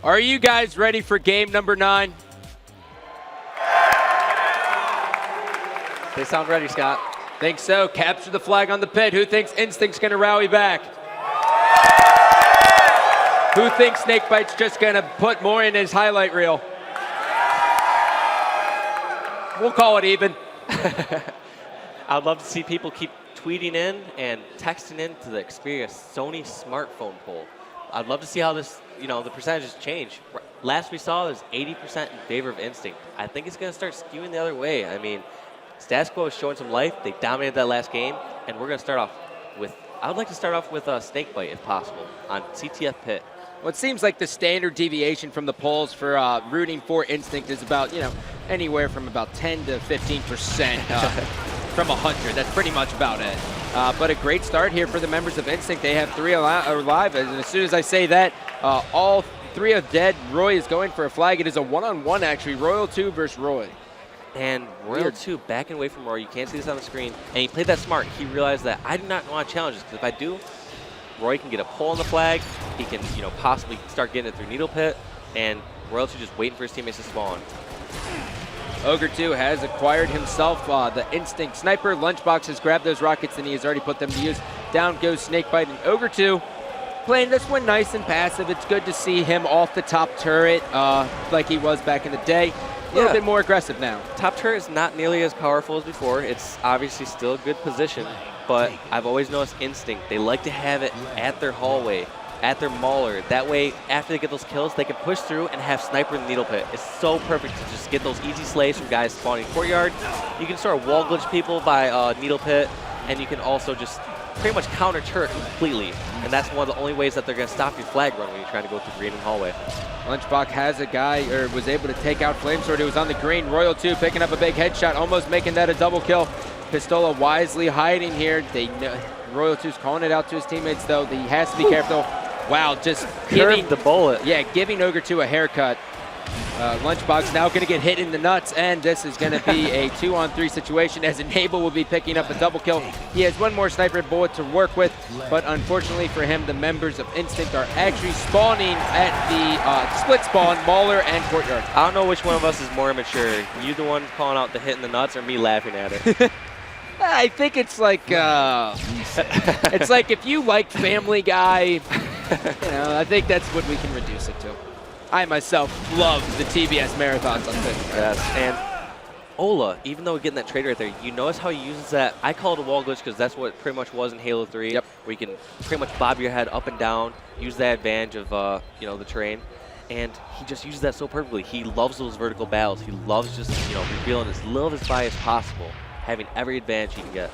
Are you guys ready for game number 9? They sound ready, Scott. Think so. Capture the flag on the pit. Who thinks Instinct's going to rally back? Who thinks Snakebite's just going to put more in his highlight reel? We'll call it even. I'd love to see people keep tweeting in and texting in to the Xperia Sony smartphone poll. I'd love to see how this, the percentages change. Last we saw was 80% in favor of Instinct. I think it's going to start skewing the other way. I mean, Status Quo is showing some life. They dominated that last game, and we're going to start off with, I would like to start off with Snakebite if possible on CTF Pit. Well, it seems like the standard deviation from the polls for rooting for Instinct is about, anywhere from about 10 to 15% from 100. That's pretty much about it. But a great start here for the members of Instinct. They have 3 alive, and as soon as I say that, all 3 are dead. Roy is going for a flag. It is a one-on-one, actually. Royal 2 versus Roy. And Royal 2 backing away from Roy. You can't see this on the screen. And he played that smart. He realized that I do not want to challenge this, because if I do, Roy can get a pull on the flag. He can, possibly start getting it through Needle Pit. And Royal 2 just waiting for his teammates to spawn. OGRE 2 has acquired himself the Instinct Sniper. LUNCHBOX has grabbed those rockets, and he has already put them to use. Down goes Snakebite, and OGRE 2 playing this one nice and passive. It's good to see him off the top turret like he was back in the day. A little bit more aggressive now. Top turret is not nearly as powerful as before. It's obviously still a good position, but I've always noticed Instinct. They like to have it at their hallway, at their mauler. That way, after they get those kills, they can push through and have Sniper in the Needle Pit. It's so perfect to just get those easy slays from guys spawning Courtyard. You can sort of wall glitch people by Needle Pit, and you can also just pretty much counter turret completely. And that's one of the only ways that they're going to stop your flag run when you're trying to go through green and hallway. LUNCHBOX has a guy, or was able to take out FLAMESWORD, who was on the green. Royal 2 picking up a big headshot, almost making that a double kill. Pistola wisely hiding here. Royal 2's calling it out to his teammates, though. He has to be careful. Wow, just giving the bullet. Yeah, giving OGRE 2 a haircut. LUNCHBOX now going to get hit in the nuts, and this is going to be a 2-on-3 situation, as Enable will be picking up a double kill. He has one more sniper bullet to work with, but unfortunately for him, the members of Instinct are actually spawning at the split spawn, Mauler and Courtyard. I don't know which one of us is more immature. You the one calling out the hit in the nuts, or me laughing at it? I think it's like it's like if you like Family Guy, I think that's what we can reduce it to. I myself love the TBS marathons on this. Yes, and Ola, even though we're getting that trade right there, you notice how he uses that. I call it a wall glitch because that's what it pretty much was in Halo 3. Yep. Where you can pretty much bob your head up and down, use that advantage of the terrain, and he just uses that so perfectly. He loves those vertical battles. He loves just revealing as little of his body as possible, having every advantage he can get.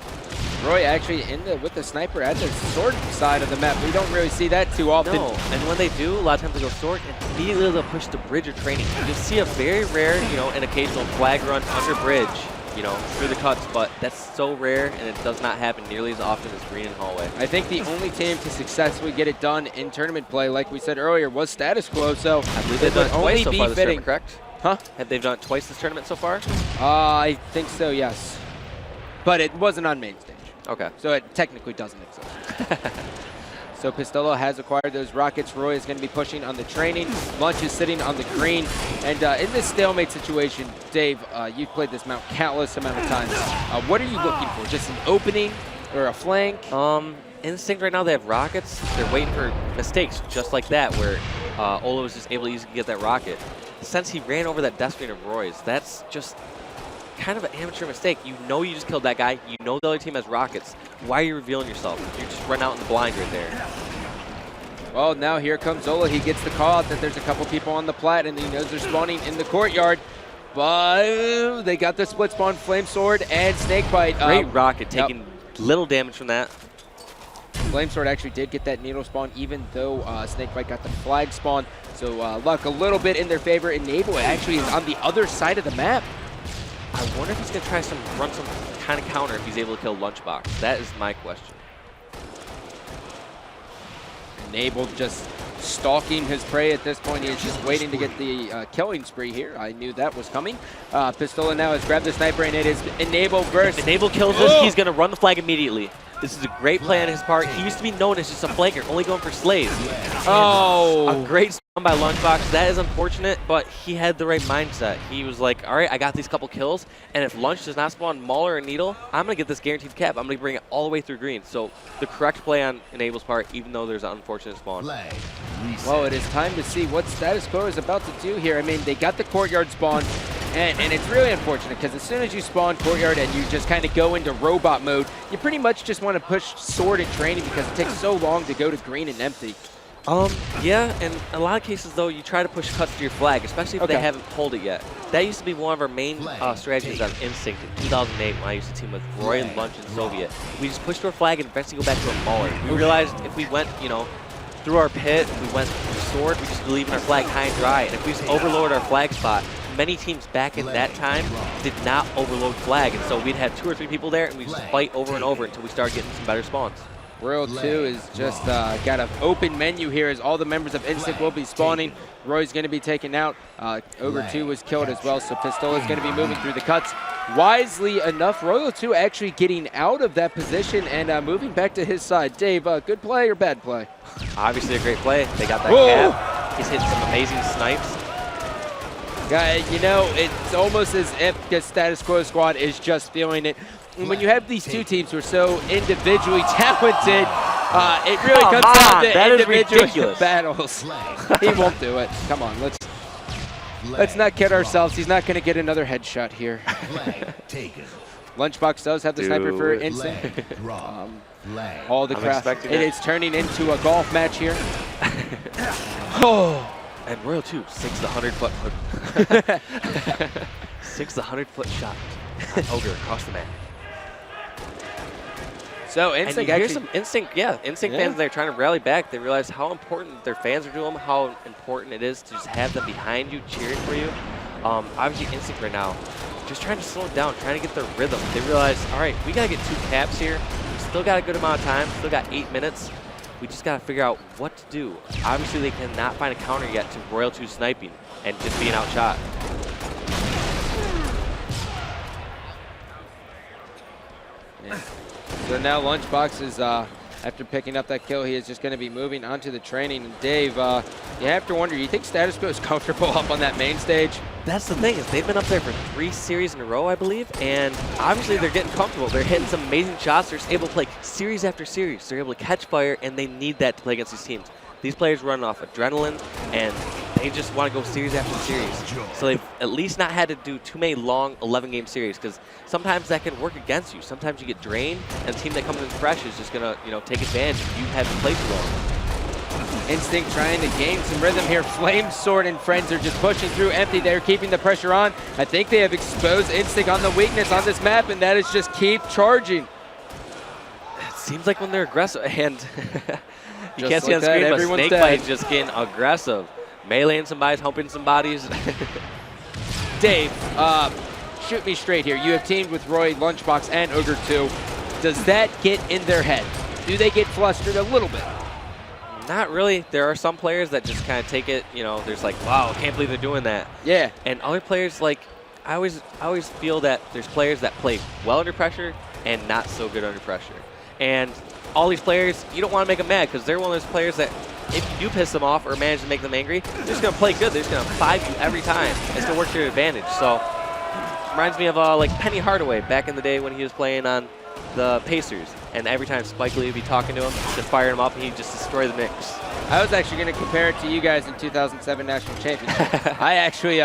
Roy actually with the sniper at the sword side of the map. We don't really see that too often. No, and when they do, a lot of times they go sword and immediately they'll push the bridge or training. You see a very rare, an occasional flag run under bridge, through the cuts, but that's so rare and it does not happen nearly as often as green and hallway. I think the only team to successfully get it done in tournament play, like we said earlier, was Status Quo. So I believe they've done it twice so far this tournament, correct? Huh? Have they done it twice this tournament so far? I think so, yes. But it wasn't on main stage. Okay. So it technically doesn't exist. So Pistola has acquired those rockets. Roy is going to be pushing on the training. Lunch is sitting on the green. And in this stalemate situation, Dave, you've played this map countless amount of times. What are you looking for? Just an opening or a flank? Instinct right now, they have rockets. They're waiting for mistakes just like that, where Ola was just able to easily get that rocket. Since he ran over that death screen of Roy's, that's just kind of an amateur mistake. You just killed that guy. You know the other team has rockets. Why are you revealing yourself? You just run out in the blind right there. Well, now here comes Zola. He gets the call out that there's a couple people on the plat, and he knows they're spawning in the Courtyard. But they got the split spawn, FLAMESWORD and Snakebite. Great rocket, taking little damage from that. FLAMESWORD actually did get that needle spawn, even though Snakebite got the flag spawn. So luck a little bit in their favor. Enable actually is on the other side of the map. I wonder if he's going to try run some kind of counter if he's able to kill LUNCHBOX. That is my question. Enable just stalking his prey at this point. He is just waiting to get the killing spree here. I knew that was coming. Pistola now has grabbed the sniper, and it is Enable versus. Enable kills this, he's going to run the flag immediately. This is a great play on his part. He used to be known as just a flanker, only going for slays. Oh! A great spawn by LUNCHBOX. That is unfortunate, but he had the right mindset. He was like, all right, I got these couple kills, and if Lunch does not spawn Mauler or Needle, I'm going to get this guaranteed cap. I'm going to bring it all the way through green. So the correct play on Enable's part, even though there's an unfortunate spawn. Well, it is time to see what Status Quo is about to do here. I mean, they got the courtyard spawn, and it's really unfortunate because as soon as you spawn courtyard and you just kind of go into robot mode, you pretty much just want to push sword and training because it takes so long to go to green and empty. Yeah, and in a lot of cases, though, you try to push cuts to your flag, especially if they haven't pulled it yet. That used to be one of our main strategies on Instinct in 2008 when I used to team with Roy, Lunch, and Soviet. We just pushed to our flag and eventually go back to a Mauler. We realized if we went, you know, through our pit, we went sword, we just leaving our flag high and dry. And if we just overload our flag spot, many teams back in that time did not overload flag. And so we'd have 2 or 3 people there and we'd just fight over and over until we started getting some better spawns. Royal 2 is just got an open menu here as all the members of Instinct will be spawning. Roy's going to be taken out. OGRE 2 was killed as well, so Pistola is going to be moving through the cuts. Wisely enough, Royal 2 actually getting out of that position and moving back to his side. Dave, good play or bad play? Obviously a great play. They got that cap. He's hitting some amazing snipes. You know, it's almost as if the Status Quo squad is just feeling it. And when you have these 2 teams who are so individually talented, it really comes down to individual battles. He won't do it. Come on, let's not kid ourselves. He's not going to get another headshot here. LUNCHBOX does have the sniper for Instinct. All the crowd. It is turning into a golf match here. Oh. And Royal 2 sinks the 100-foot hook. Sinks the 100-foot shot. Ogre across the map. So Instinct and here's some Instinct fans there trying to rally back. They realize how important their fans are to them, how important it is to just have them behind you, cheering for you. Obviously Instinct right now, just trying to slow it down, trying to get their rhythm. They realize, all right, we gotta get 2 caps here. We still got a good amount of time, still got 8 minutes. We just got to figure out what to do. Obviously, they cannot find a counter yet to Royal 2 sniping and just being outshot. Yeah. So now LUNCHBOX is, after picking up that kill, he is just going to be moving onto the training. And Dave, you have to wonder, you think Status Quo is comfortable up on that main stage? That's the thing, is they've been up there for 3 series in a row, I believe, and obviously they're getting comfortable. They're hitting some amazing shots. They're able to play series after series. They're able to catch fire, and they need that to play against these teams. These players run off adrenaline, and they just want to go series after series. So they've at least not had to do too many long 11-game series, because sometimes that can work against you. Sometimes you get drained, and the team that comes in fresh is just going to, you know, take advantage if you haven't played too long. Instinct trying to gain some rhythm here. FLAMESWORD and friends are just pushing through empty. They're keeping the pressure on. I think they have exposed Instinct on the weakness on this map, and that is just keep charging. It seems like when they're aggressive, and you can't see on like screen, but Snakebite is just getting aggressive. Meleeing some bodies, humping some bodies. Dave, shoot me straight here. You have teamed with Roy, LUNCHBOX, and OGRE 2. Does that get in their head? Do they get flustered a little bit? Not really. There are some players that just kind of take it, you know, there's like, wow, I can't believe they're doing that. Yeah. And other players, like, I always feel that there's players that play well under pressure and not so good under pressure. And all these players, you don't want to make them mad because they're one of those players that if you do piss them off or manage to make them angry, they're just going to play good. They're just going to 5 you every time. It's going to work to your advantage. So, reminds me of like Penny Hardaway back in the day when he was playing on the Pacers, and every time Spike Lee would be talking to him, just fire him up, and he'd just destroy the Knicks. I was actually going to compare it to you guys in 2007 National Championship. I actually,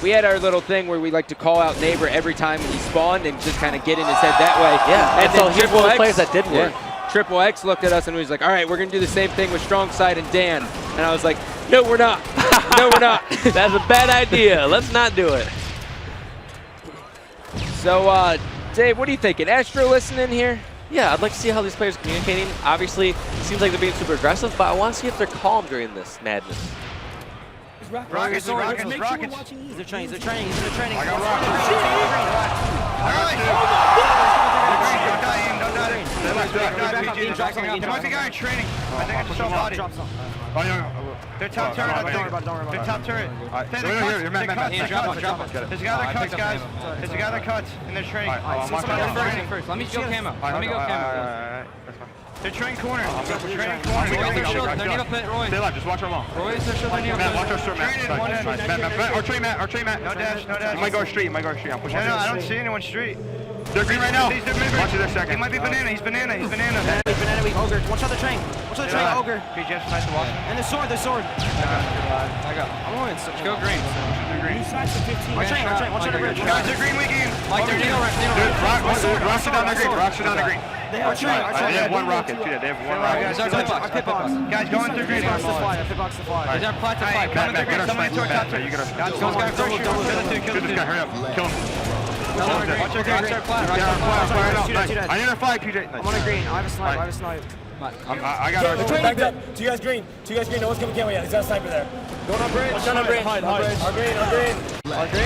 we had our little thing where we like to call out Neighbor every time when he spawned and just kind of get in his head that way. Yeah, and so here's one of the players that did work. Triple X looked at us and was like, all right, we're going to do the same thing with Strong Side and Dan. And I was like, no, we're not. No, we're not. That's a bad idea. Let's not do it. So, Dave, what are you thinking? Astro listening here? Yeah, I'd like to see how these players are communicating. Obviously, it seems like they're being super aggressive, but I want to see if they're calm during this madness. Rockets. They're training. I got rockets. There might be a guy in training. I think I just saw a body. They're top turret, I think. They're top turret. There's a guy that cuts, guys. There's a guy that cuts, and they're training. First. Let me go camo. Let me go camo. They're training corner. Training corner. They're near the pit, Roy. Stay alive, just watch our long. Roy is their shield. Matt, watch our short, Matt. Archery, Matt. No dash. You might go street, I'm pushing. No, I don't see anyone street. They're green right now. Watch it a second. He might be banana. He's banana. Banana weak, Ogre. Watch out the train. Ogre. Okay, Jeff's nice to watch. And the sword. I got. I'm going to go green. Watch train. Watch out the bridge. Guys, they're green weekend. Mike, they're needle right. Rocks down the green. They have They have one rocket. They have one rocket. Is our pit box? Pit box. Guys, going through green. Pit box to fly. Is our plat to fight? Matt, get our sniper. Matt, you get our sniper. Kill this guy, hurry up. Kill him. Watch our green. Get our flag right now. I need a flag, PJ. I'm on a green. I have a snipe. I got our Back up. Two guys green. No one's coming yet. He's got a sniper there. Going on bridge. Watch out on bridge. Hide. Our green.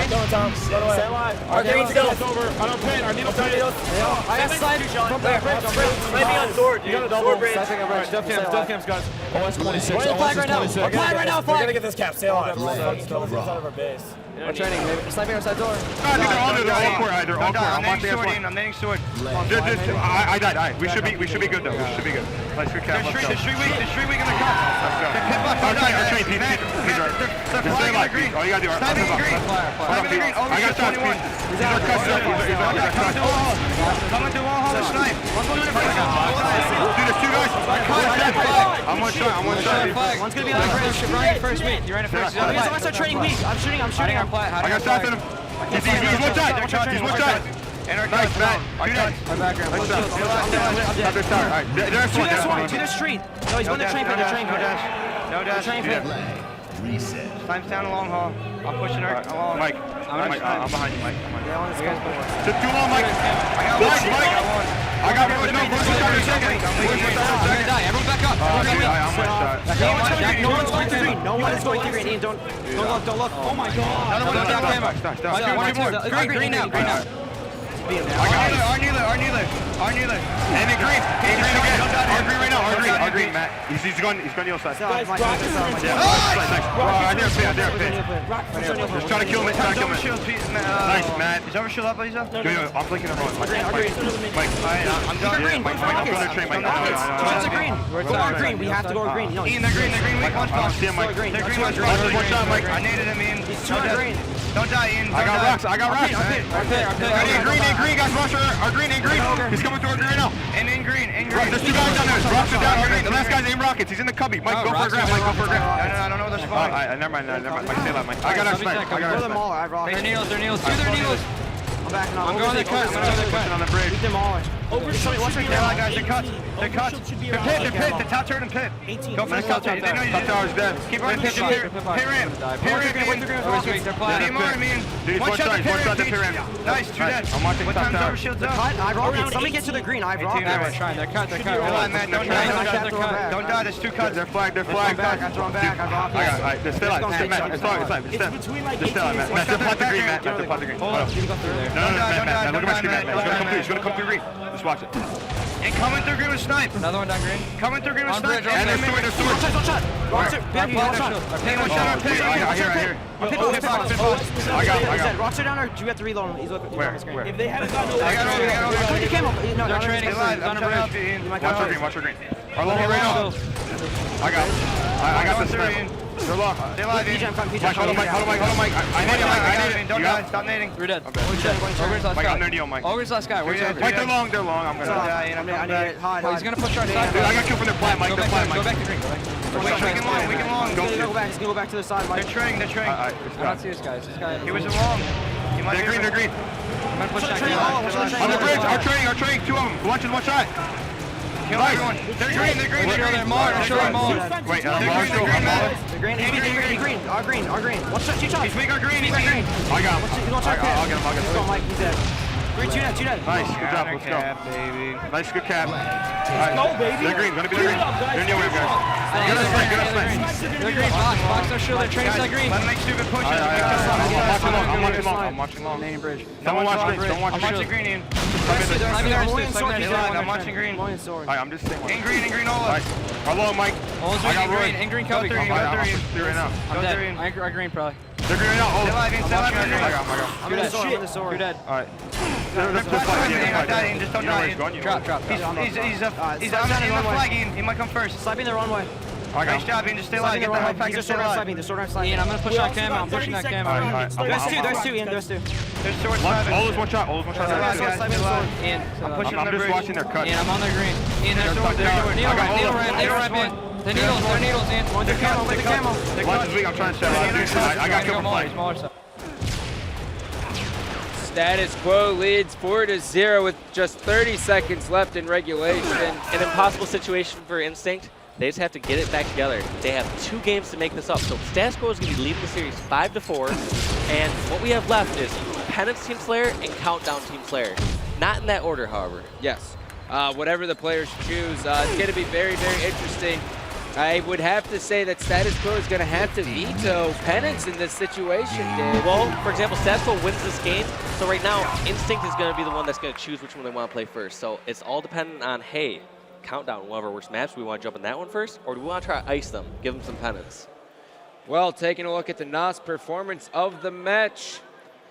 Going, Tom. Run away. Stay alive. Our green's go. Over. I don't pin. Our needle pin. I have snipe. From there. Might be on sword. You got a double. Bridge. Death cams, guys. OS 26. We're in the flag right now. We're flag right now. We're gonna get this cap. Stay alive. Kill us outside of our base. We're training. We're sniping outside door. I think they're all core. They're all core. I'm netting sword. I died. We should be good though. We should be good. Let's go cap. They're street weak in the cut. They're pit box. They're flying in the green. All you gotta do is Sniping in green. Sniping in green. I got shots. These are cuts. Coming through wall hall. They're snipe. Dude, there's two guys. I'm one shot. One's gonna be on the bridge. You're running first week. You're running first. Let's start training weak. I'm shooting. Our plat. I got shots in him. He's one shot. And our Nice, Matt. Our cuts. Alright, there's one. To the street. No, he's going to train pit. No dash. Train pit. Time's down a long haul. I'm pushing her along. Mike, I'm behind you, Mike. Yeah, Took too long, Mike. I got one. No, Everyone back up. I'm one shot. No one's going to green. No one is going to green. Ian, don't look. Oh my God. Another one. Green now. Our kneeler. And then green again. Our green right now. Our green, Matt. He's going kneel side. Nice. I dare pin. Just trying to kill him. Nice, Matt. Is over shield up, Lisa? Yo, I'm flanking everyone. Mike. I'm done. Mike, go to the train, Mike. Go green. Go green. We have to go green. Ian, they're green weak. One spot. See him, Mike. Green. They're green one One shot, Mike. I needed him, Ian. He's 2 green. Don't die, Ian. I got rocks. Green, guys. Watch our green and green. He's coming through our green right now. And in green. There's two guys down there. Rocks are down green. The last guy's aim rockets. He's in the cubby. Mike, go for a grab. No, I don't know where they're spawning. Never mind. Mike, stay alive, Mike. I got our snipe. Go them all. I rock. They're needles. Do their needles. I'm backing on. I'm going to the cut. Pushing on the bridge. Beat them all. Guys, they're cut. They're pit. The top turret and pit. Go for the top turret. Top tower's dead. Keep on pit ramp. One shot the pit ramp. Nice, 2 dead. I'm watching What top time's tower. over shields up? I rock. Somebody get to the green. I rock. They're cut. Don't die. Don't die. There's 2 cuts. They're flagged. I'm back. I throw him back. I rock. Alright, just stay alive. Matt, it's fine. Just stay alive, Matt. Just plot the green, Matt. Just plot the green. Hold on. No, Matt. Look at my screen, Matt. He's gonna come through green. Just watch it. And coming through green with snipe. Another one down green. Coming through green with On snipe. bridge, And there's sword. One shot. I hear. I got. Rocks are down, or do you have to reload him? He's on the screen. If they haven't gotten over, I got over. Put the camo. No, They're training. I'm trying to help you, Ian. Watch our green. Our long right now. I got this sniper. They're locked. Stay alive, Ian. Mike, hold on, Mike. I need it. Don't die. Stop nading. We're dead. Ogre's last guy. Ogre's last guy. Where's Mike, they're long. I'm Don't gonna. die, Ian. I'm I coming need back. it. Hide. He's gonna push our side. Dude, I got killed from their plant, Mike. Go back to green. We can long. He's gonna go back to the side, Mike. They're training. I don't see this guy. He was long. They're green. I'm gonna push that Train green. all. Watch the train. On the bridge, our training, 2 of them. One shot. Kill everyone. They're green. They're Mauled. Wait, They're green. Our green. One shot. 2 shots. He's weak or green. I got him. He's gonna try pit. I'll get him. Let's go, Mike. He's dead. Two dead. Nice, good job, let's go. Baby. Nice, good cap. Let's go, baby. They're green, gonna be the green. They're near where, guys. Get us back, get us back. They're green, box their shield, they're training that green. Let him make stupid pushes. I'm watching long. Landing bridge. Someone watch green, don't watch I'm watching green, Ian. I'm watching green. I'm just saying. In green, Ola. Hello, Mike. Ola's I got in green, Roy. in green, Go Kobe. three, go I'm three. three right now. I'm Go dead. green. I green probably. They're green right now. Stay alive, Ian, stay alive. I got him. I'm in the sword. You're dead. Alright. Just don't die. Drop. He's on the flag, Ian. He might come first. Sniping the runway. Nice job, Ian. Just stay alive. Get the health pack and stay alive. The sword knife sniping. Ian, I'm gonna push that camo. I'm pushing that camo. There's two, Ian. There's two. There's sword sniping. All is one shot. Stay alive, guys. Stay alive. Ian, I'm pushing I'm the just bridge. watching their cut. Ian, I'm on their green. Ian, there's They're sword. tucked Needle down. ramp, Ian. The needles, Ian. They're camo, they're camo. Watch this week, I'm trying to stay alive. I got killed from flank. Smaller stuff. Status Quo leads 4-0 with just 30 seconds left in regulation. An impossible situation for Instinct. They just have to get it back together. They have 2 games to make this up. So Status Quo is going to be leading the series 5-4. And what we have left is Penance Team Slayer and Countdown Team Slayer. Not in that order, however. Yes. Whatever the players choose, it's going to be very, very interesting. I would have to say that Status Quo is going to have to veto Penance in this situation, Dave. Well, for example, Status Quo wins this game. So right now, Instinct is going to be the one that's going to choose which one they want to play first. So it's all dependent on, hey, Countdown, one of our worst maps. Do we want to jump in that one first? Or do we want to try to ice them, give them some penance? Well, taking a look at the NOS performance of the match,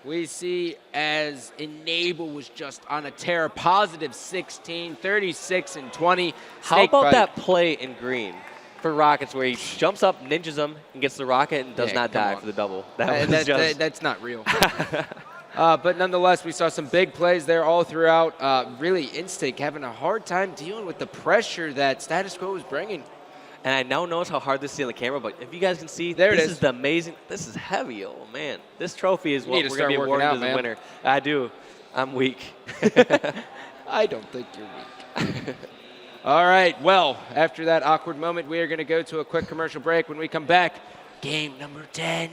we see as Enable was just on a tear, positive 16, 36, and 20. How about that play in green for Rockets where he jumps up, ninjas them, and gets the rocket and does not die for the double? That's not real. But nonetheless, we saw some big plays there all throughout. Really, Instinct having a hard time dealing with the pressure that Status Quo was bringing. And I now notice how hard this is on the camera, but if you guys can see, this is the amazing. This is heavy, oh man. This trophy is what we're going to be awarded as a winner. I do. I'm weak. I don't think you're weak. All right, well, after that awkward moment, we are going to go to a quick commercial break. When we come back, game number 10.